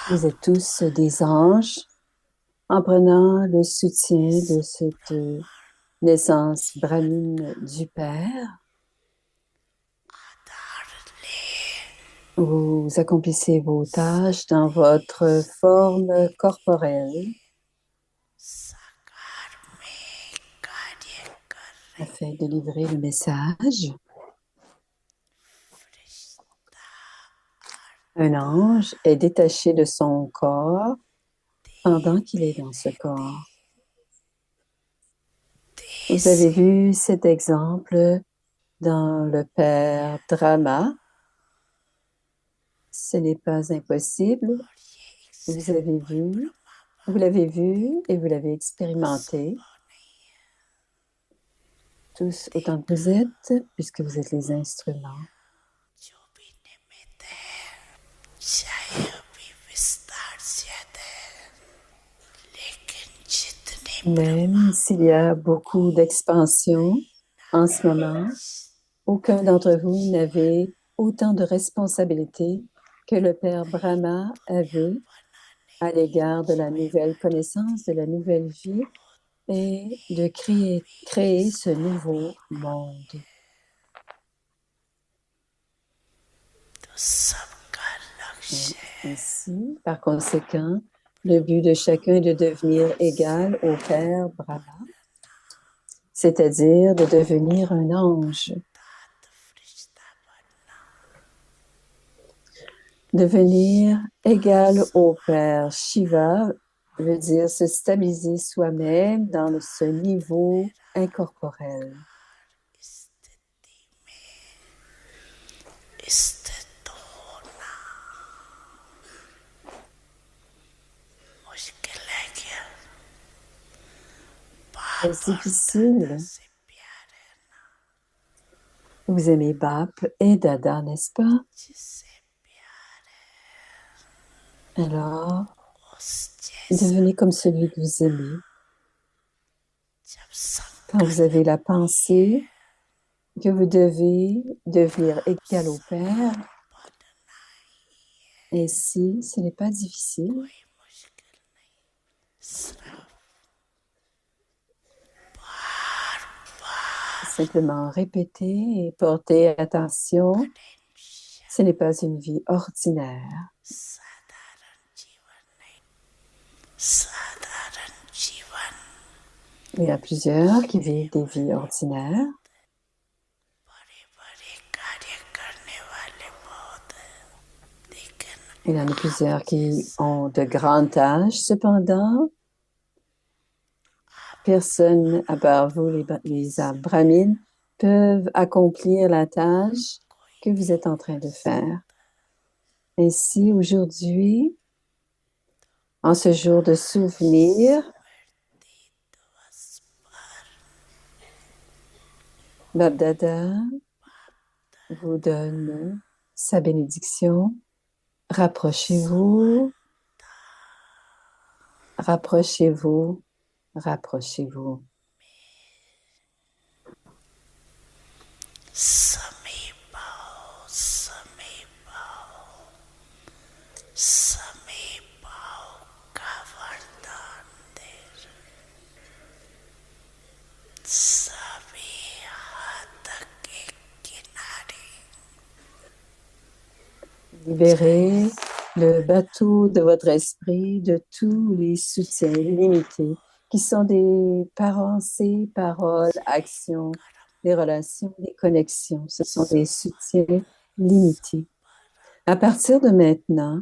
Vous êtes tous des anges en prenant le soutien de cette naissance brahmine du Père. Vous accomplissez vos tâches dans votre forme corporelle afin de livrer le message. Un ange est détaché de son corps pendant qu'il est dans ce corps. Vous avez vu cet exemple dans le Père Drama. Ce n'est pas impossible. Vous l'avez vu et vous l'avez expérimenté. Tous autant que vous êtes, puisque vous êtes les instruments. Même s'il y a beaucoup d'expansion en ce moment, aucun d'entre vous n'avait autant de responsabilités que le Père Brahma avait à l'égard de la nouvelle connaissance, de la nouvelle vie et de créer ce nouveau monde. Ainsi, par conséquent, le but de chacun est de devenir égal au Père Brahma, c'est-à-dire de devenir un ange. Devenir égal au Père Shiva veut dire se stabiliser soi-même dans ce niveau incorporel. C'est difficile. Vous aimez Bap et Dada, n'est-ce pas? Alors, devenez comme celui que vous aimez. Quand vous avez la pensée que vous devez devenir égal au Père, ainsi, ce n'est pas difficile. Simplement répéter et porter attention. Ce n'est pas une vie ordinaire. Il y a plusieurs qui vivent des vies ordinaires. Il y en a plusieurs qui ont de grandes tâches. Cependant, personne, à part vous, les âmes brahmines, peuvent accomplir la tâche que vous êtes en train de faire. Ainsi, aujourd'hui, en ce jour de souvenir, Bab-Dada vous donne sa bénédiction. Rapprochez-vous, rapprochez-vous, rapprochez-vous. Libérez le bateau de votre esprit de tous les soutiens limités qui sont des pensées, paroles, actions, des relations, des connexions. Ce sont des soutiens limités. À partir de maintenant,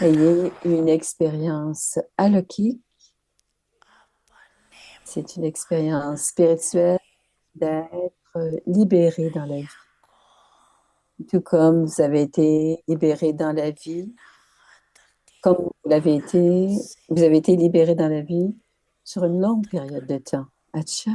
ayez une expérience alokhique. C'est une expérience spirituelle d'être libéré dans la vie. Tout comme vous avez été libéré dans la vie, comme vous avez été libéré dans la vie sur une longue période de temps. Acha.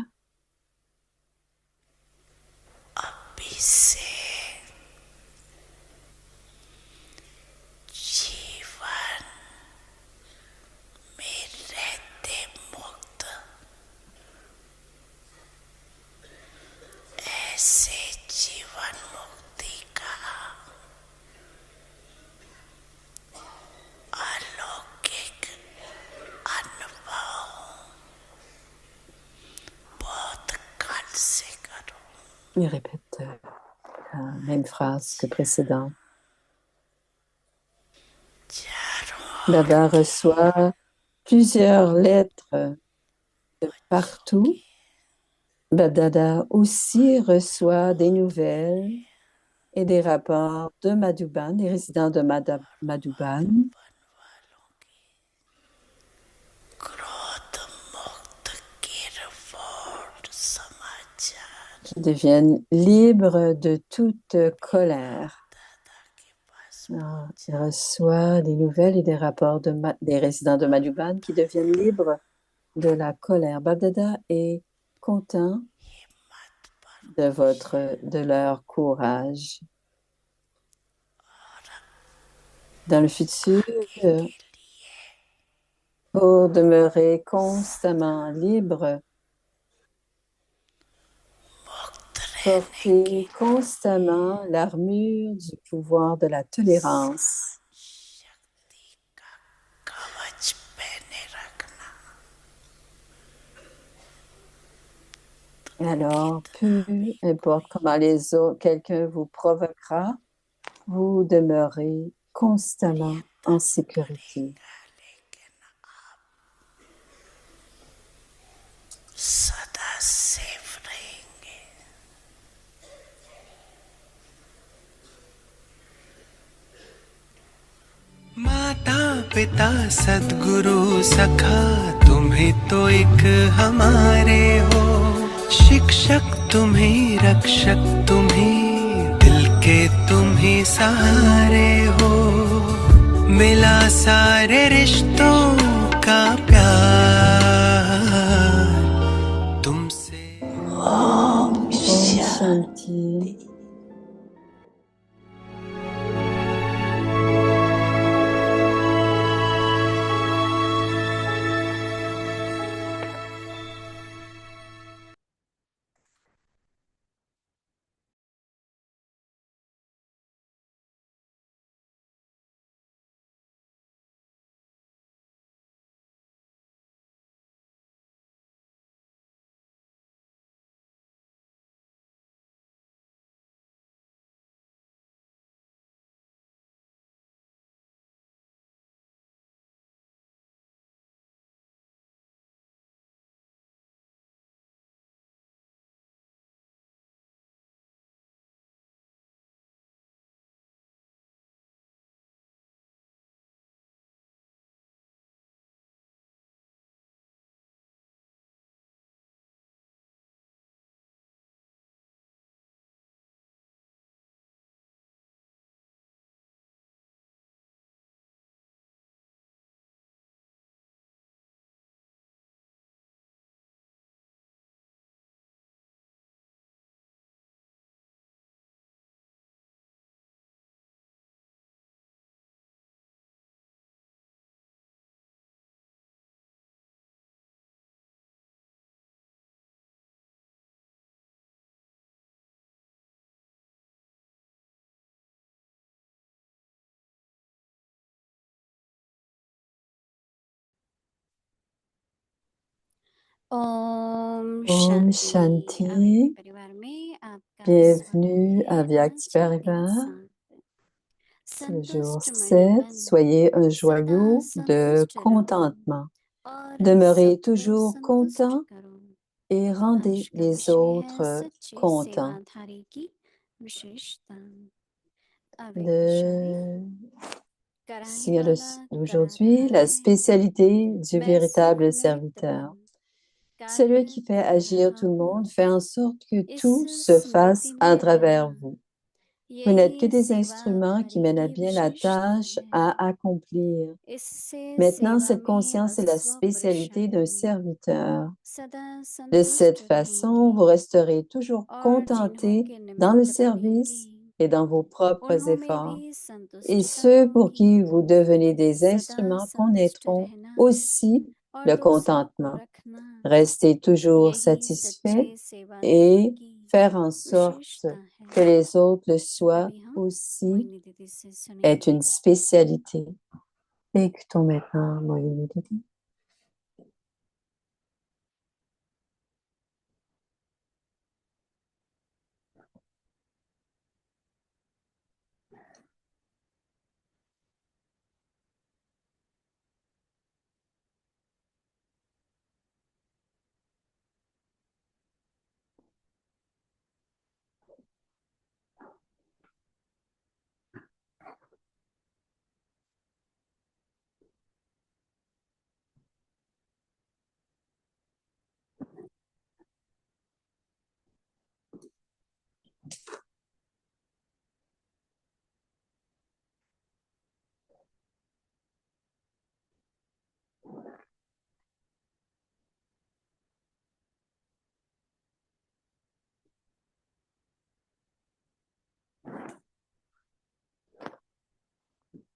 Il répète la même phrase que précédente. Baba reçoit plusieurs lettres de partout. Babdada aussi reçoit des nouvelles et des rapports de Madhuban, des résidents de Madhuban, qui deviennent libres de toute colère. Alors, il reçoit des nouvelles et des rapports des résidents de Madhuban qui deviennent libres de la colère. Babdada est content de leur courage. Dans le futur, pour demeurer constamment libre, porter constamment l'armure du pouvoir de la tolérance. Alors, peu importe comment quelqu'un vous provoquera, vous demeurez constamment en sécurité. माता पिता सद्गुरु सखा तुम्हें तो एक हमारे हो, शिक्षक तुम्हें रक्षक तुम्हें दिल के तुम्हें सहारे हो, मिला सारे रिश्तों का प्यार तुमसे। Om Shanti. Om Shanti. Bienvenue à Vyakti Parivar. C'est le jour 7. Soyez un joyau de contentement. Demeurez toujours content et rendez les autres contents. Le signal d'aujourd'hui, la spécialité du véritable serviteur. Celui qui fait agir tout le monde fait en sorte que tout se fasse à travers vous. Vous n'êtes que des instruments qui mènent à bien la tâche à accomplir. Maintenant, cette conscience est la spécialité d'un serviteur. De cette façon, vous resterez toujours contenté dans le service et dans vos propres efforts. Et ceux pour qui vous devenez des instruments connaîtront aussi le contentement. Restez toujours satisfait et faire en sorte que les autres le soient aussi est une spécialité. Écoutons maintenant Moyoni Didi.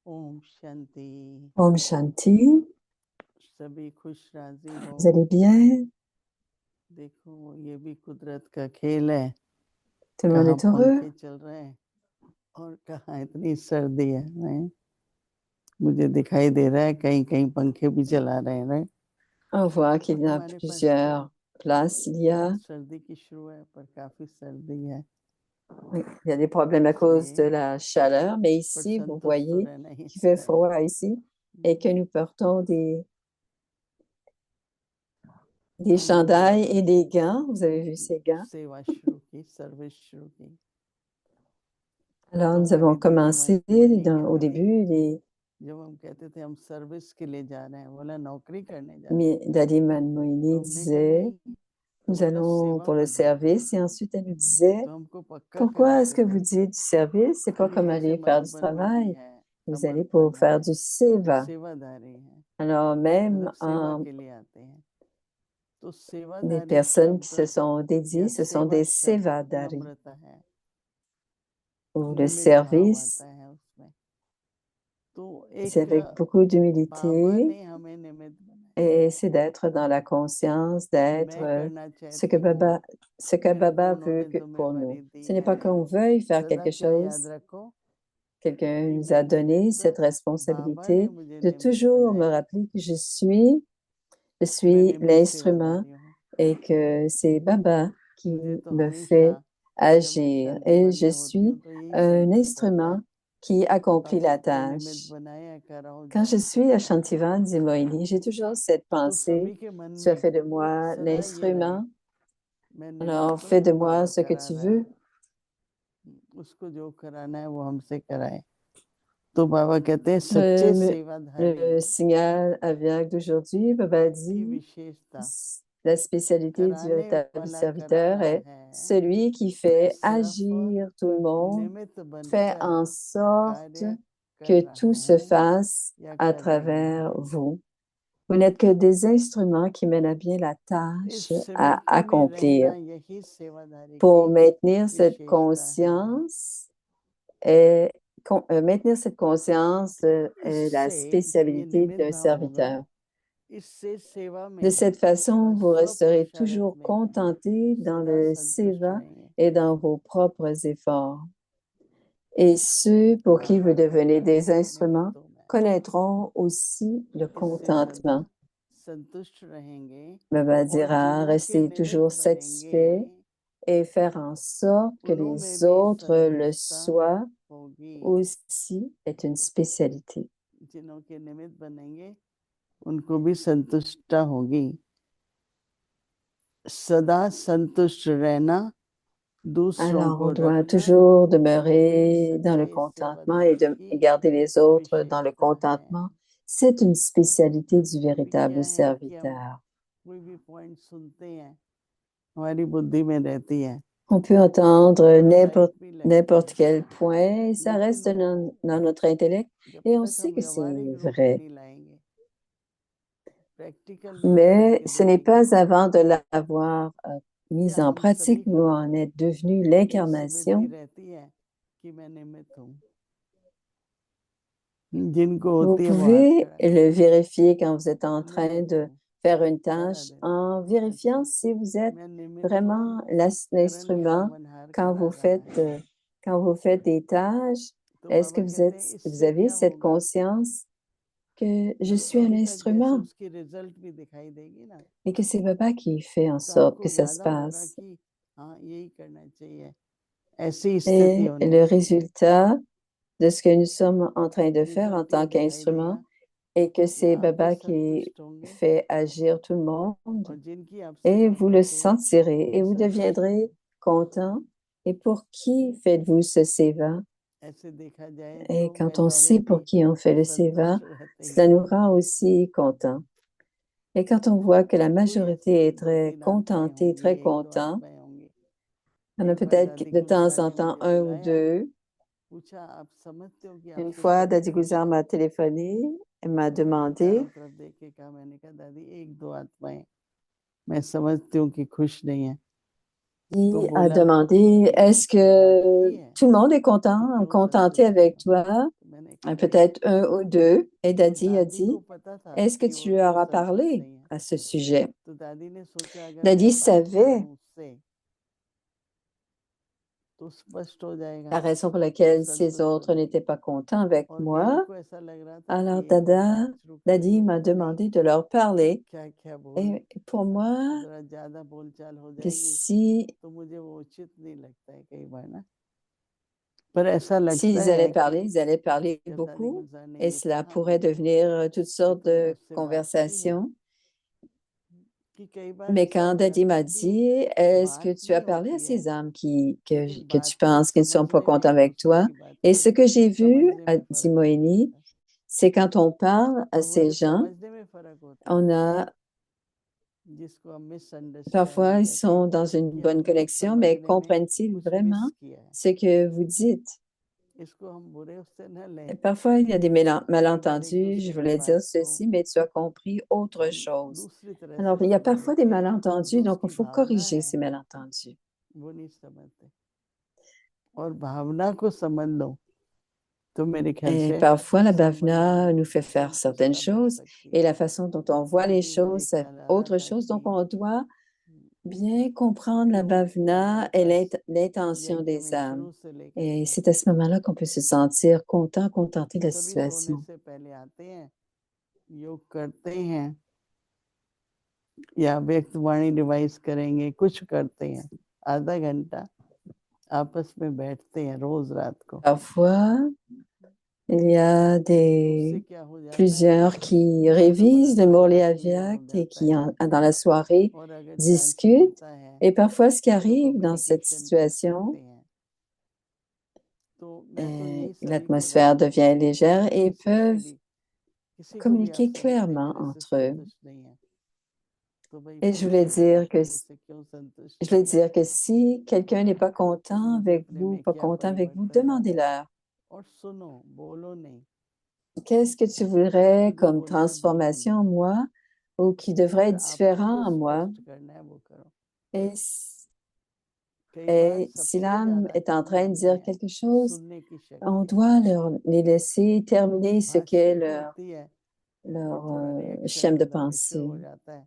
Om Shanti. Om Shanti. सभी खुश राजी हो। Vous allez bien? देखो ये भी कुदरत का खेल है। Tout le monde कहाँ est heureux? पंखे चल रहे हैं और कहाँ इतनी सर्दी है। नहीं? मुझे दिखाई दे रहा है कहीं कहीं पंखे भी चला रहे हैं। नहीं? On voit qu'il y a हमारे पास plusieurs places. Il y a, बहुत सर्दी की शुरू है पर काफी सर्दी है। oui, il y a des problèmes à cause de la chaleur, mais पर ici, vous संतुष्ट तो voyez रहना ही qu'il fait चाहिए। froid ici et que nous portons des chandails et des gants. Vous avez vu ces gants? सेवा शुरू की, सर्विस शुरू की। Alors, तो nous avons हमारी दीदी commencé मोहिनी au कहती थी, début, जब हम कहते थे हम सर्विस के लिए जा रहे हैं, बोला नौकरी करने जा रहे हैं। Dadi तो Moini हमने कहा disait, नहीं, तो nous बोला allons सेवा pour le मत जाओ। service. Et ensuite, elle nous disait, तो हमको पक्का pourquoi est-ce कराते que थे vous dites du service? C'est pas ये comme जैसे aller faire du मधुबन में भी travail. है, Vous allez pour समर्पण faire है, du ये seva. सेवादारी है, Alors, même मतलब सेवा के लिए आते हैं। तो des सेवादारी personnes qui se शब्द sont dédiées, या ce sont सेवा des शब्द sevadari, नम्रता है, ou le निमित भाव service. आता है उसमें। तो C'est एक avec beaucoup बाबा d'humilité ने हमें निमित्त बनाया, et c'est d'être dans la conscience, d'être मैं करना ce que चाहती हूँ, मेरे को Baba veut उन्होंने pour nous. जिम्मेवारी दी Ce n'est pas है। qu'on veuille faire सदा quelque क्या याद chose. रखो Quelqu'un कि nous मैं a donné cette निमित्त, बाबा ने responsabilité मुझे de निमित्त toujours me बनाया, rappeler que je मैं suis निमित्त l'instrument सेवादारी हूँ। et que c'est Baba qui मुझे तो me हमेशा fait जब मैं agir. Et शांतिवन je में होती suis हूँ तो यही un संकल्प रहता instrument है, qui accomplit बाबा la आपने निमित्त tâche. बनाया, कराओ Quand je जाओ। suis à Shantivan, dit Moïni, j'ai toujours cette तो pensée, सभी के मन tu as में fait de moi सदा ये रहे, l'instrument, मैं alors निमित्त हूँ, fais de moi बाबा ce que करा tu रहा है, veux. उसको जो कराना है वो हमसे कराए। तो बाबा कहते हैं सच्चे सेवाधारी Le signal aveugle d'aujourd'hui, Baba की dit, विशेषता la spécialité du कराने véritable वाला करा serviteur रहा est है, celui qui मैं fait सिर्फ agir tout le monde, निमित्त fait बनकर en sorte कार्य कर que रहा tout se हूँ fasse या à कर रही travers हूँ। vous. Vous n'êtes que des instruments qui mènent à bien la इस tâche à स्मृति में रहना accomplir. यही सेवाधारी Pour की maintenir cette विशेषता है। conscience, et, maintenir cette conscience est la इससे ये spécialité निमित्त d'un भाव होगा, serviteur. इससे सेवा De में cette façon, और vous resterez स्वपुरुषार्थ toujours में contenté dans सदा le संतुष्ट seva रहेंगे। et dans vos propres efforts. Et ceux pour qui vous devenez des instruments निमित्तों में connaîtront aussi le इससे contentement. संतुष्ट रहेंगे Baba और dira, जिनों के restez निमित्त toujours बनेंगे satisfait et faire en sorte que उन्हों में les भी autres le संतुष्टता soient होगी। aussi est une spécialité. जिनों के निमित्त बनेंगे उनको भी संतुष्टता होगी। सदा संतुष्ट रहना, दूसरों Alors, को on doit रखना, toujours यही demeurer dans le सच्चे contentement et, सेवाधारी et की garder les autres dans le विशेषता है। contentement. C'est une spécialité du अभी क्या véritable है कि हम serviteur. कोई भी पॉइंट सुनते हैं, हमारी बुद्धि में रहती है, On peut entendre राइट भी लगती n'importe है, quel point, et ça लेकिन reste वो dans notre intellect जब et on तक sait हम que c'est व्यवहारिक रूप में vrai. नहीं लाएंगे, प्रैक्टिकल रूप में Mais आगे ce n'est बढ़ेंगे, pas avant de l'avoir mise क्या en हम सभी pratique où को on est devenu ये स्मृति l'incarnation. रहती है कि मैं निमित्त हूँ। जिनको Vous होती है वो हाथ pouvez खड़ा le करें, vérifier quand vous êtes en train निमित्त de हूँ, faire une इशारा tâche देते en हैं, vérifiant si vous êtes मैं निमित्त vraiment हूँ, करण l'instrument गमनहार quand करा vous रहा faites, है। quand vous faites des tâches. तो Est-ce que बाबा कहते हैं vous इससे avez क्या cette होगा conscience que je कि suis un अभी तक जैसे instrument उसकी रिजल्ट भी दिखाई देगी ना, et que c'est Baba qui fait en तो sorte हमको que ça se ज्यादा होगा passe? कि हाँ यही करना चाहिए, ऐसी स्थिति Et होनी le चाहिए। résultat de ce que nous sommes en train de faire en result ये tant दिखाई qu'instrument देगा et que कि c'est आप भी Baba qui संतुष्ट होंगे fait agir tout le monde. और जिनकी आप Et सेवा vous le करते हैं sentirez वो et भी vous संतुष्ट deviendrez होंगे। content. Et pour qui faites-vous ce seva? ऐसे देखा जाए Et तो quand on sait pour majority qui on fait le seva, संतुष्ट रहते ही cela nous हैं, rend aussi contents. Et quand on voit que la कोई ऐसी majorité कोई est दो très तीन आत्माएं contentée, होंगी, très एक दो content, आत्माएं होंगी Il y en a एक बार peut-être दादी de temps गुजरा en ने temps मुझे un ou बुलाया, deux. पूछा आप समझते हो कि Une आपसे fois, सभी Dadi खुश Guzar हैं? m'a téléphoné et m'a तो demandé, चारों तरफ देख के कहा, मैंने कहा दादी एक दो आत्माएं मैं समझती हूँ कि खुश नहीं है। तो il a बोला demandé, तुमने est-ce उनसे बात que की है tout le monde est कि content, क्यों contenté संतुष्ट avec नहीं है? toi? तो मैंने कहा नहीं। Peut-être un ou deux. Et तो Dadi a दादी को dit, पता था est-ce que कि वो tu leur क्यों as संतुष्ट parlé नहीं है। à ce sujet? तो दादी ने सोचा अगर Dadi मैं बात savait करूं उससे तो स्पष्ट हो जाएगा, la raison pour वो laquelle ces संतुष्ट हो autres n'étaient जाएगी। pas contents avec और मेरे moi. को ऐसा लग रहा था Alors कि ये कोई बात शुरू Dadi करेंगे, m'a पता नहीं demandé de leur parler. क्या क्या बोल Et pour moi, जरा ज्यादा बोलचाल हो que जाएगी si तो मुझे वो उचित नहीं लगता है कई बार ना, पर ऐसा लगता s'ils है ils allaient parler जब दादी beaucoup गुलजार ने et ये cela कहा pourrait मुझे devenir toutes कि sortes तुमने de उससे बात की है, conversations. कि कई बार Mais ऐसा quand हो Dadi जाता m'a है कि dit, est-ce que बात tu as नहीं parlé à होती है, ces âmes लेकिन que tu बात को penses qu'ils ne sont pas समझने में contents एक avec दूसरे toi? की बात Et को ce que j'ai vu, समझने a में dit फर्क पड़ Moïni, जाता है। c'est quand on parle à और वो ces जो gens, समझने में फर्क होता है on a जिसको हम parfois मिसअंडरस्टैंडिंग ils कहते हैं sont dans une कि bonne हमने कुछ connexion, mais समझने में comprennent-ils कुछ मिस vraiment किया है, ce que vous dites? इसको हम बुरे उससे न Et लें। parfois, il y a des कई बार एक malentendus. Je दूसरे की voulais बात dire को ceci, mais tu as compris autre हम chose. दूसरी तरह Alors, से il y a समझ parfois des लेते हैं, malentendus, जो donc il उसकी faut भावना corriger है ces malentendus. वो नहीं समझते, और भावना को समझ लो तो मेरे ख्याल Et से parfois, la संबंध bhavna में nous fait faire certaines संतुष्टता बढ़ choses सकती et है। la façon dont on voit les अभी मुझे choses, c'est ख्याल आ रहा autre था chose. Donc, कि on doit bien comprendre la क्यों हमारे bhavna et पास l'intention यज्ञ des में âmes. शुरू से लेकर Et के c'est à ce moment-là qu'on peut se sentir content, contenté de la सभी सोने situation. से पहले आते हैं, योग करते हैं या व्यक्तवाणी डिवाइस करेंगे, कुछ करते हैं, आधा घंटा आपस में बैठते हैं रोज रात को। Parfois, il y a उससे क्या हो जाता है, plusieurs qui révisent le मनोरंजन Murli का पूरा हो Avyakt et जाता qui, है, dans la soirée, और अगर चांस discutent. मिलता है Et parfois, ce qui तो arrive dans cette कम्युनिकेशन कर सकते situation, हैं। तो मैं तो यही सभी को l'atmosphère बोलता हूँ devient कि légère et किसी से peuvent भी आप communiquer समझते हैं clairement मेरे से entre eux. संतुष्ट नहीं है, तो भाई Et je voulais पूछिए dire que, आप मेरे से क्यों संतुष्ट je voulais नहीं है। dire que si quelqu'un n'est pas content मुझे avec अपने vous, में pas क्या content avec vous, परिवर्तन लाना है, demandez-leur. और सुनो, बोलो नहीं, Qu'est-ce que tu उसको voudrais जो comme बोलना है बोलने transformation दो, en moi ou qui devrait और être आपको différent जो en moi? स्पष्ट करना है वो करो। Et, कई बार et si सबसे l'âme ज्यादा est en train de कमजोरी dire है quelque chose, सुनने की on शक्ति। doit les laisser terminer ce qu'est भाष्य होती है तो leur थोड़ा रिएक्शन schème de अलग से pensée. हो जाता है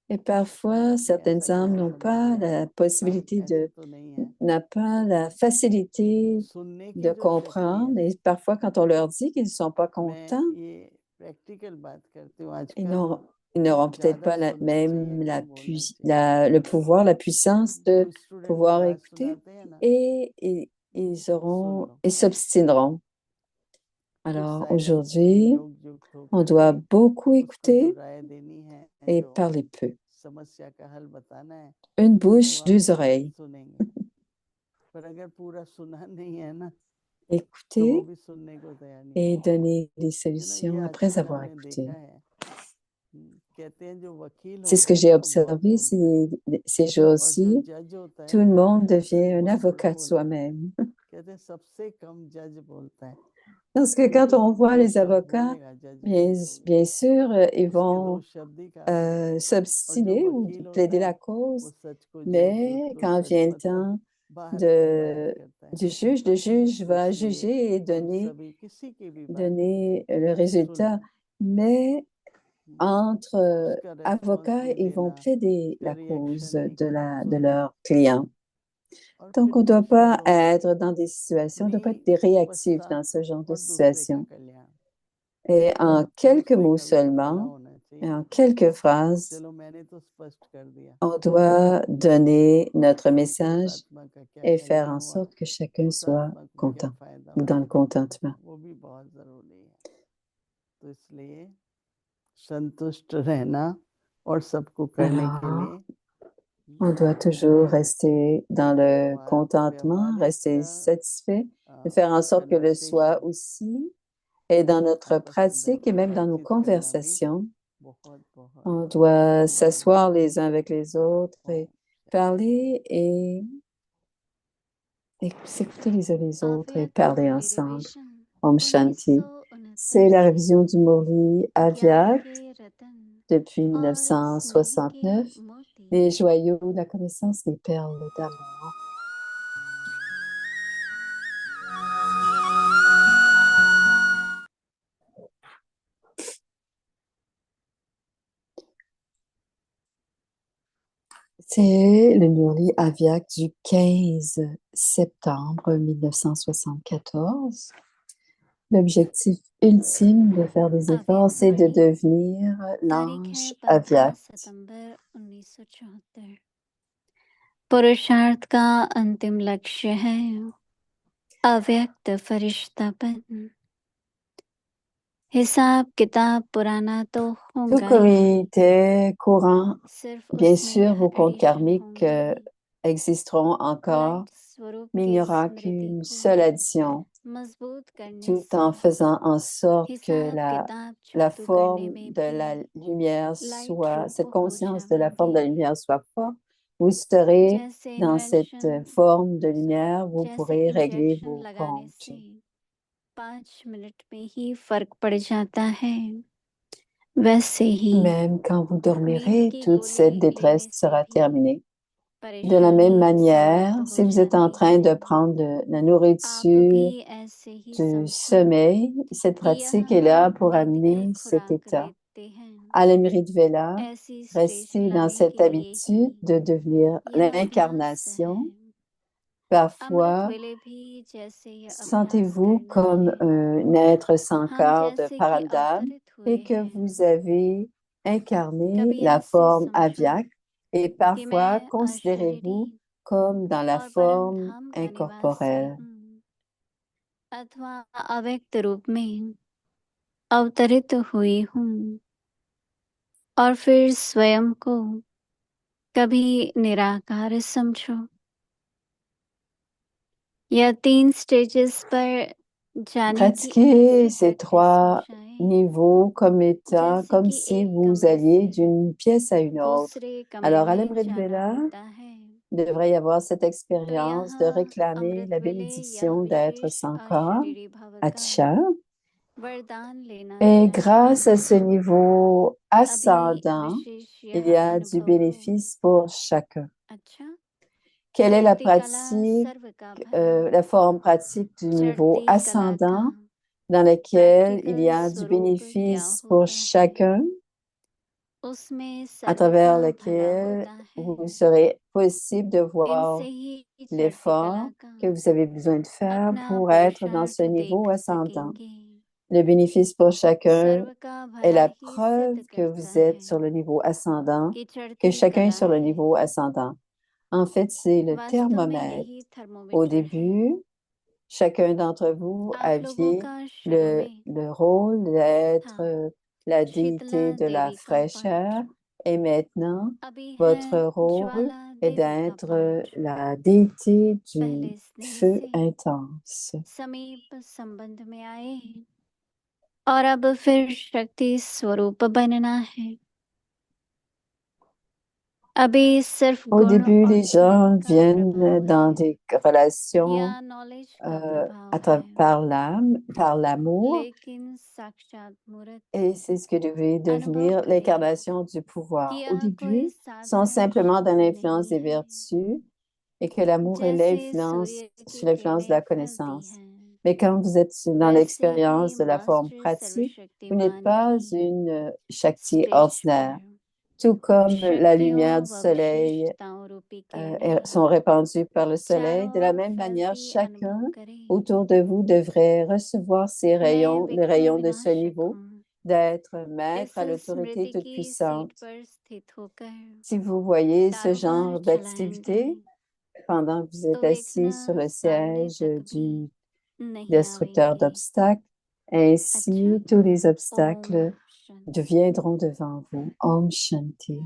Et parfois, कि certaines ऐसा âmes कैसे n'ont समझ pas गए, la possibilité ऐसे तो नहीं है। n'a pas la facilité सुनने की de जो शक्ति है comprendre. ना, Et parfois, quand on leur dit qu'ils ne sont pas मैं contents, ये प्रैक्टिकल बात करती हूँ ils आजकल, n'auront, ils n'auront peut-être ज्यादा pas सुनना चाहिए, कम बोलना चाहिए। le pouvoir, la puissance de कोई स्टूडेंट की pouvoir बात écouter सुनाते हैं ना, et सुन लो, ils s'obstineront. कुछ Alors साइलेंस में aujourd'hui, योग युक्त on होकर doit के beaucoup उसको जो écouter राय देनी है, et जो parler peu. समस्या का हल बताना है, Une वो bouche, आप deux oreilles. सुनेंगे। पर अगर पूरा सुना नहीं है ना, तो वो Écouter भी सुनने को तैयार नहीं et होगा। donner les यू नो, ये solutions après आजकल avoir हमने écouté. देखा है। कहते हैं जो वकील C'est ce que होता है j'ai ना वो बहुत observé बोलता है, ces और जो jours-ci. जज होता है Tout le ना monde वो devient un बहुत थोड़ा avocat de बोलता है। soi-même. कहते हैं सबसे कम जज बोलता है, Parce que quand क्योंकि on voit दो les शब्द avocats, बोलेगा जज bien, खुश हो गया, bien sûr, ils उसके दो vont शब्द ही काफी है। और जो s'obstiner ou वकील होता plaider है la वो cause, सच को झूठ, झूठ mais को quand सच, vient le मतलब temps बाहर का ही बात करता है। le juge तो va इसलिए juger et हम सभी किसी की भी बात donner le résultat. सुनो, Mais entre उसका रेस्पॉन्स avocats, नहीं ils vont देना, plaider उसका la cause रिएक्शन नहीं de सुनना, leur client. और Donc, फिर on ne doit खुश pas रहो, être dans des situations, on ne doit pas être अपनी des réactifs स्पष्टता dans ce genre de और दूसरे का situation. कल्याण, Et en quelques दूसरे mots का भी तो भला seulement, होना et चाहिए। en quelques phrases, चलो मैंने तो स्पष्ट कर दिया, on doit donner notre कि उस message आत्मा का क्या et faire कल्याण en हुआ, sorte que chacun उस soit आत्मा को क्या content फायदा ou dans हुआ, le contentement. वो भी बहुत जरूरी है। तो इसलिए संतुष्ट रहना और सबको करने के Alors, लिए on doit toujours हमें rester dans le contentement, rester व्यवहारिक satisfait, de faire en sorte que le soi conversation aussi, et dans notre आपस में बैठ pratique et के même dans nos बातचीत करना भी conversations, बहुत बहुत on doit जरूरी s'asseoir les uns avec les autres है। et parler et s'écouter les uns les autres et parler ensemble. Revision Om Shanti. C'est 1969 la révision du Murli ज्ञान Avyakt के रतन depuis और स्नेह के 1969. मोती Les joyaux de la connaissance, les perles d'amour. C'est le Murli Avyakt du 15 septembre 1974. L'objectif ultime de faire des efforts, c'est de devenir तारीख है l'ange 15 Avyakt. सितंबर 1974 पुरुषार्थ का अंतिम लक्ष्य है अव्यक्त फरिश्तापन हिसाब किताब पुराना तो Tout होगा comme ही il était courant, सिर्फ bien उसमें sûr, यह vos comptes एडिशन karmiques होंगे existeront encore, लाइट स्वरूप mais il की n'y aura स्मृति qu'une को seule addition, मजबूत करने tout से en faisant en sorte que हिसाब la किताब छूटू करने forme में de भी la lumière light soit, cette रूप हो conscience de la forme de la जावेंगे lumière soit forte. Vous serez जैसे dans cette invention forme de lumière, vous जैसे pourrez régler इंजेक्शन vos लगाने comptes. से 5 मिनट में ही फर्क पड़ जाता है वैसे ही Même quand vous नींद dormirez, की toute cette गोली détresse लेने से sera भी terminée. De la même परेशानी manière, समाप्त si हो vous êtes en जाती train है de prendre de la आप nourriture, भी ऐसे ही du समझो sommeil, cette कि यह pratique est हम là pour नींद की amener cet खुराक état. लेते हैं À l'Amrit Vela, ऐसी restez स्टेशन dans लाने cette के लिए ही habitude de devenir यह अभ्यास है l'incarnation. अमृत Parfois, वेले भी जैसे यह अभ्यास sentez-vous करना comme है un être sans हम corps de जैसे कि Paramdam अवतरित हुए et que हैं vous avez incarné कभी la ऐसे forme समझो Avyak. Et कि parfois, मैं अशरीरी considérez-vous comme dans la और परम forme धाम का निवासी incorporelle. हूँ अथवा अव्यक्त रूप में अवतरित हुई हूँ और फिर स्वयं को कभी निराकार समझो यह 3 स्टेजेस पर जाने की Pratiquez ऐसी ces प्रैक्टिस हो 3 जाए niveaux comme étant, जैसे comme कि si एक vous कमरे alliez से d'une pièce à une autre. दूसरे कमरे Alors, à में l'Amrit जाना Vela, होता है devrait y avoir cette तो expérience de यहाँ réclamer la अमृत वेले यह bénédiction d'être विशेष sans corps, अशरीरी भव का Acha. वरदान लेना Et चाहिए grâce à ce niveau अभी ascendant, विशेष il यह y a du अनुभव हो bénéfice pour chacun. अच्छा Quelle est la उगती कला pratique, सर्व का भला la forme pratique du niveau चढ़ती कला का ascendant dans laquelle il y practical a du स्वरूप क्या bénéfice pour होता है chacun, उसमें à सर्व travers का भला lequel होता है vous serez possible de इनसे voir ही चढ़ती l'effort कला का que vous avez besoin de faire अपना pour être dans ce पुरुषार्थ niveau देख ascendant. सकेंगे Le bénéfice pour chacun सर्व का est भला la ही preuve सिद्ध que करता vous êtes है sur le niveau ascendant, कि que चढ़ती chacun est कला sur le है niveau ascendant. En fait, c'est le वास्तव में thermomètre. यही Au थर्मोमीटर है début, chacun d'entre vous आप लोगों aviez का शुरू में le rôle था d'être la Sheetla déité de la देवी का fraîcheur पाठ et maintenant, अभी है votre rôle ज्वाला est देवी का d'être पाठ la déité पहले du स्नेह feu से intense. समीप संबंध में आए और अब फिर शक्ति स्वरूप बनना है अभी सिर्फ Au गुण début, और les स्नेह gens का प्रभाव viennent dans है des relations या नॉलेज का प्रभाव है par l'âme, par l'amour, लेकिन साक्षात मूर्त et c'est ce que devait अनुभव devenir करें l'incarnation du कि pouvoir. Au यह début, कोई ils sont साधारण simplement dans शक्ति l'influence नहीं des है vertus et que l'amour est जैसे l'influence सूर्य की sur l'influence de किरणें la फैलती connaissance. हैं Mais quand vous êtes dans वैसे ही l'expérience de la forme master pratique, vous n'êtes सर्वशक्तिमान pas की une Shakti स्टेज ordinaire. पर Tout comme la शक्तियों lumière du व soleil विशिष्टताओं रूपी किरणें sont répandues par le soleil, चारों de la ओर même manière, फैलती chacun अनुभव करें autour de vous devrait recevoir ces मैं rayons, les विघ्न rayons de ce विनाशक niveau, हूँ d'être maître इस à l'autorité स्मृति toute की सीट puissante. पर स्थित होकर Si vous voyez ce कारोबार genre चलाएंगे d'activité pendant que vous êtes तो assis विघ्न sur le सामने siège तक भी du नहीं destructeur आवेंगे d'obstacles, अच्छा ainsi tous les ओम obstacles शांति deviendront devant vous. Om Shanti.